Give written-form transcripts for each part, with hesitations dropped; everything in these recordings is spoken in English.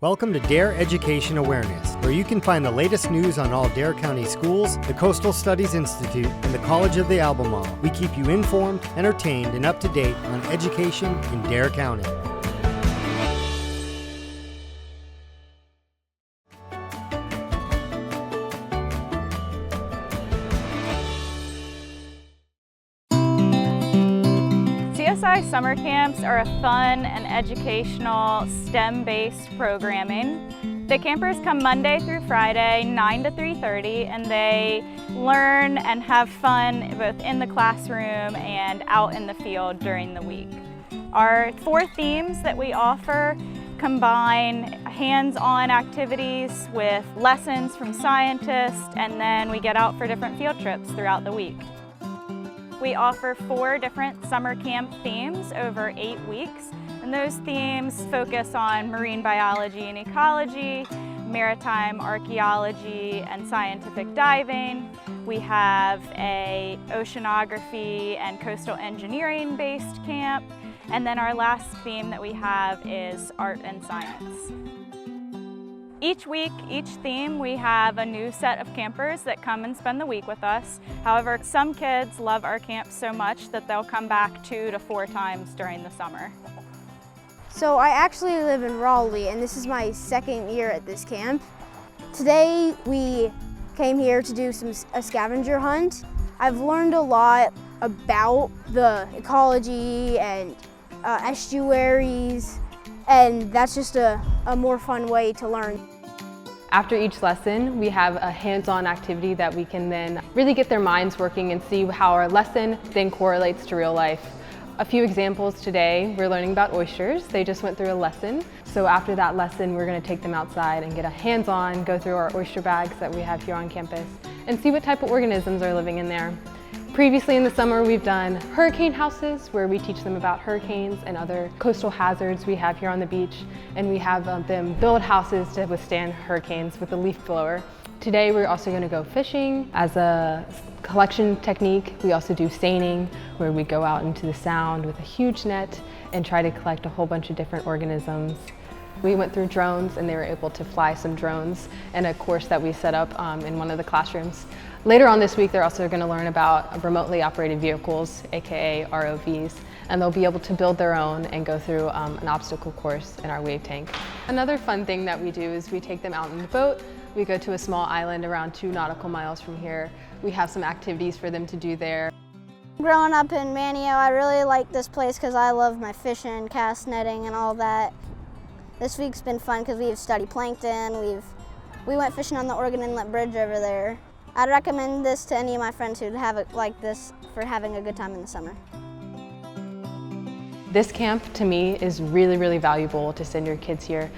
Welcome to Dare Education Awareness, where you can find the latest news on all Dare County schools, the Coastal Studies Institute, and the College of the Albemarle. We keep you informed, entertained, and up to date on education in Dare County. CSI summer camps are a fun and educational STEM-based programming. The campers come Monday through Friday, 9 to 3:30, and they learn and have fun both in the classroom and out in the field during the week. Our 4 themes that we offer combine hands-on activities with lessons from scientists, and then we get out for different field trips throughout the week. We offer 4 different summer camp themes over 8 weeks, and those themes focus on marine biology and ecology, maritime archaeology and scientific diving. We have a oceanography and coastal engineering based camp, and then our last theme that we have is art and science. Each week, each theme, we have a new set of campers that come and spend the week with us. However, some kids love our camp so much that they'll come back 2 to 4 times during the summer. So I actually live in Raleigh, and this is my 2nd year at this camp. Today we came here to do a scavenger hunt. I've learned a lot about the ecology and estuaries, and that's just a more fun way to learn. After each lesson, we have a hands-on activity that we can then really get their minds working and see how our lesson then correlates to real life. A few examples today, we're learning about oysters. They just went through a lesson. So after that lesson, we're going to take them outside and get a hands-on, go through our oyster bags that we have here on campus and see what type of organisms are living in there. Previously in the summer, we've done hurricane houses where we teach them about hurricanes and other coastal hazards we have here on the beach, and we have them build houses to withstand hurricanes with a leaf blower. Today we're also going to go fishing as a collection technique. We also do seining, where we go out into the sound with a huge net and try to collect a whole bunch of different organisms. We went through drones, and they were able to fly some drones in a course that we set up in one of the classrooms. Later on this week, they're also going to learn about remotely operated vehicles, aka ROVs, and they'll be able to build their own and go through an obstacle course in our wave tank. Another fun thing that we do is we take them out in the boat. We go to a small island around 2 nautical miles from here. We have some activities for them to do there. Growing up in Manio, I really like this place because I love my fishing, cast netting, and all that. This week's been fun because we've studied plankton. We went fishing on the Oregon Inlet Bridge over there. I'd recommend this to any of my friends who'd have it like this for having a good time in the summer. This camp to me is really, really valuable to send your kids here.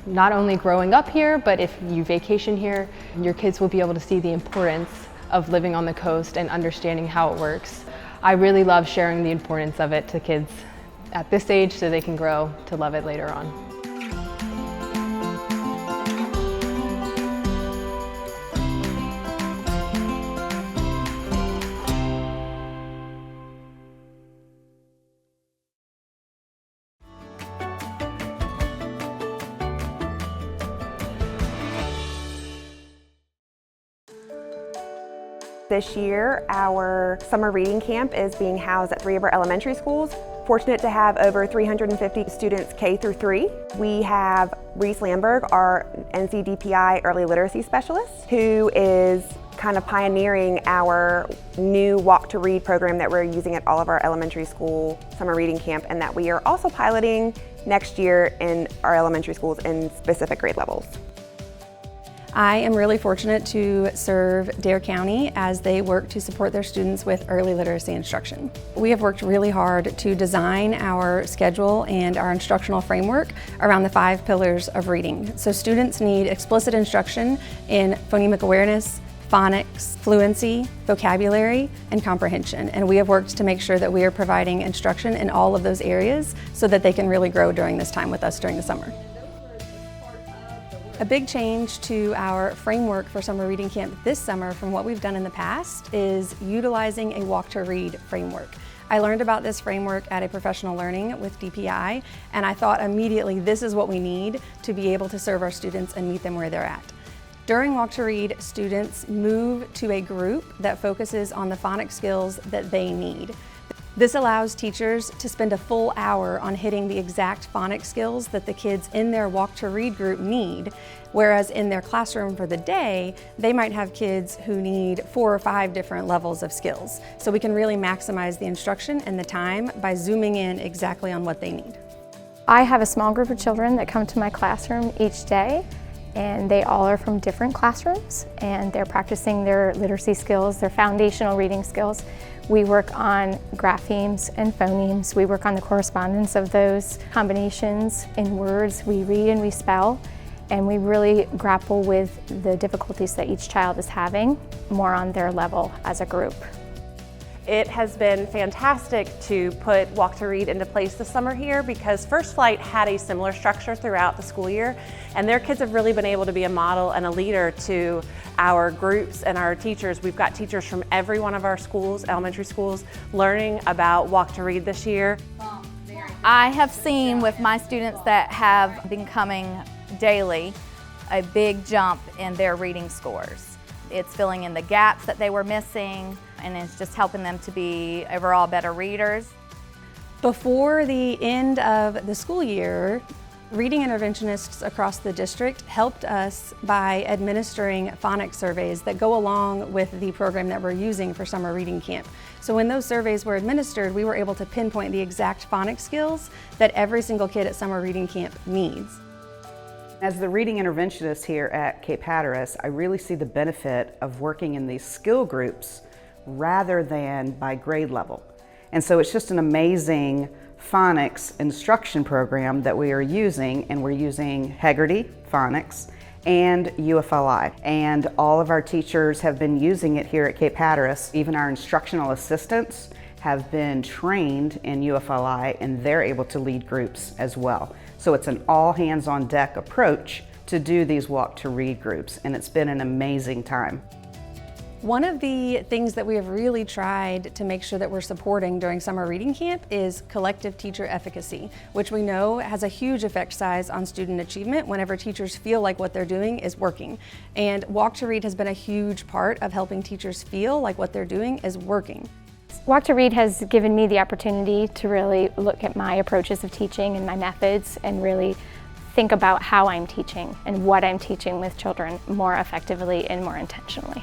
Not only growing up here, but if you vacation here, your kids will be able to see the importance of living on the coast and understanding how it works. I really love sharing the importance of it to kids at this age so they can grow to love it later on. This year, our summer reading camp is being housed at 3 of our elementary schools. Fortunate to have over 350 students K through 3. We have Reese Lamberg, our NCDPI early literacy specialist, who is kind of pioneering our new Walk to Read program that we're using at all of our elementary school summer reading camp, and that we are also piloting next year in our elementary schools in specific grade levels. I am really fortunate to serve Dare County as they work to support their students with early literacy instruction. We have worked really hard to design our schedule and our instructional framework around the 5 pillars of reading. So students need explicit instruction in phonemic awareness, phonics, fluency, vocabulary, and comprehension. And we have worked to make sure that we are providing instruction in all of those areas so that they can really grow during this time with us during the summer. A big change to our framework for summer reading camp this summer from what we've done in the past is utilizing a walk to read framework. I learned about this framework at a professional learning with DPI, and I thought immediately this is what we need to be able to serve our students and meet them where they're at. During Walk to Read, students move to a group that focuses on the phonics skills that they need. This allows teachers to spend a full hour on hitting the exact phonics skills that the kids in their Walk to Read group need, whereas in their classroom for the day, they might have kids who need 4 or 5 different levels of skills. So we can really maximize the instruction and the time by zooming in exactly on what they need. I have a small group of children that come to my classroom each day, and they all are from different classrooms, and they're practicing their literacy skills, their foundational reading skills. We work on graphemes and phonemes. We work on the correspondence of those combinations in words we read and we spell, and we really grapple with the difficulties that each child is having more on their level as a group. It has been fantastic to put Walk to Read into place this summer here because First Flight had a similar structure throughout the school year, and their kids have really been able to be a model and a leader to our groups and our teachers. We've got teachers from every one of our schools, elementary schools, learning about Walk to Read this year. I have seen with my students that have been coming daily a big jump in their reading scores. It's filling in the gaps that they were missing, and it's just helping them to be overall better readers. Before the end of the school year, reading interventionists across the district helped us by administering phonics surveys that go along with the program that we're using for summer reading camp. So when those surveys were administered, we were able to pinpoint the exact phonics skills that every single kid at summer reading camp needs. As the reading interventionist here at Cape Hatteras, I really see the benefit of working in these skill groups rather than by grade level. And so it's just an amazing phonics instruction program that we are using, and we're using Hegarty Phonics and UFLI. And all of our teachers have been using it here at Cape Hatteras. Even our instructional assistants have been trained in UFLI, and they're able to lead groups as well. So it's an all hands on deck approach to do these Walk to Read groups, and it's been an amazing time. One of the things that we have really tried to make sure that we're supporting during summer reading camp is collective teacher efficacy, which we know has a huge effect size on student achievement whenever teachers feel like what they're doing is working. And Walk to Read has been a huge part of helping teachers feel like what they're doing is working. Walk to Read has given me the opportunity to really look at my approaches of teaching and my methods and really think about how I'm teaching and what I'm teaching with children more effectively and more intentionally.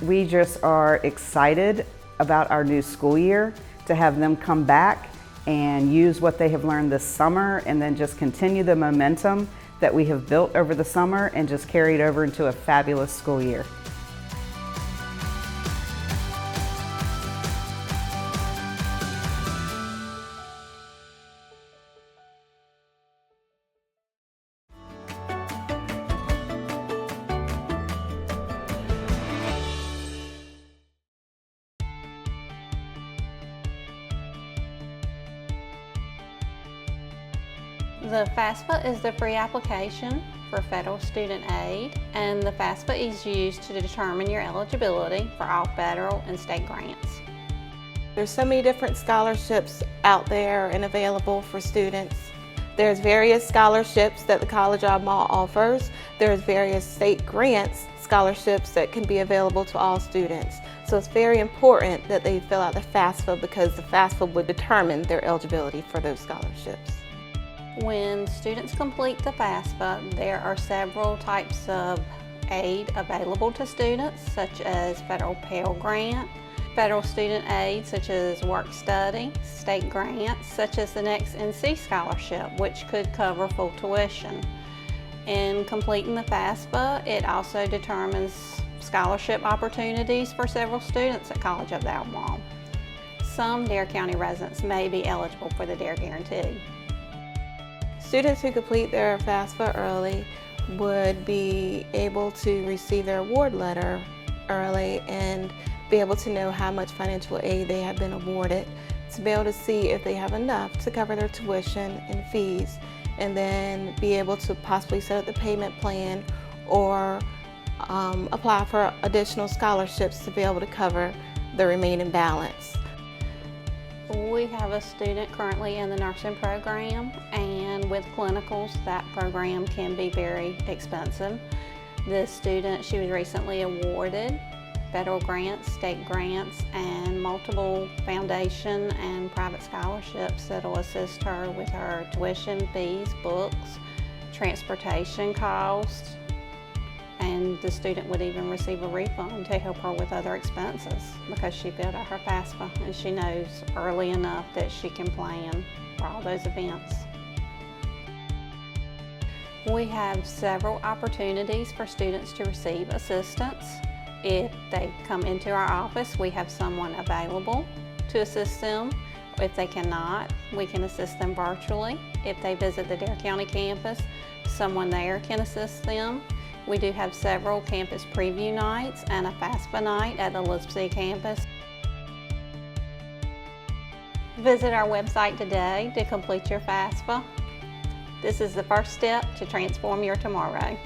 We just are excited about our new school year, to have them come back and use what they have learned this summer and then just continue the momentum that we have built over the summer and just carry it over into a fabulous school year. The FAFSA is the free application for federal student aid, and the FAFSA is used to determine your eligibility for all federal and state grants. There's so many different scholarships out there and available for students. There's various scholarships that the College of Albemarle offers. There's various state grants scholarships that can be available to all students. So it's very important that they fill out the FAFSA, because the FAFSA would determine their eligibility for those scholarships. When students complete the FAFSA, there are several types of aid available to students, such as federal Pell Grant, federal student aid such as work study, state grants such as the Next NC Scholarship, which could cover full tuition. In completing the FAFSA, it also determines scholarship opportunities for several students at College of the Albemarle. Some Dare County residents may be eligible for the Dare Guarantee. Students who complete their FAFSA early would be able to receive their award letter early and be able to know how much financial aid they have been awarded, to be able to see if they have enough to cover their tuition and fees, and then be able to possibly set up the payment plan or apply for additional scholarships to be able to cover the remaining balance. We have a student currently in the nursing program, and with clinicals, that program can be very expensive. This student, she was recently awarded federal grants, state grants, and multiple foundation and private scholarships that will assist her with her tuition, fees, books, transportation costs, and the student would even receive a refund to help her with other expenses because she filled out her FAFSA and she knows early enough that she can plan for all those events. We have several opportunities for students to receive assistance. If they come into our office, we have someone available to assist them. If they cannot, we can assist them virtually. If they visit the Dare County campus, someone there can assist them. We do have several campus preview nights and a FAFSA night at the Elizabeth City campus. Visit our website today to complete your FAFSA. This is the first step to transform your tomorrow.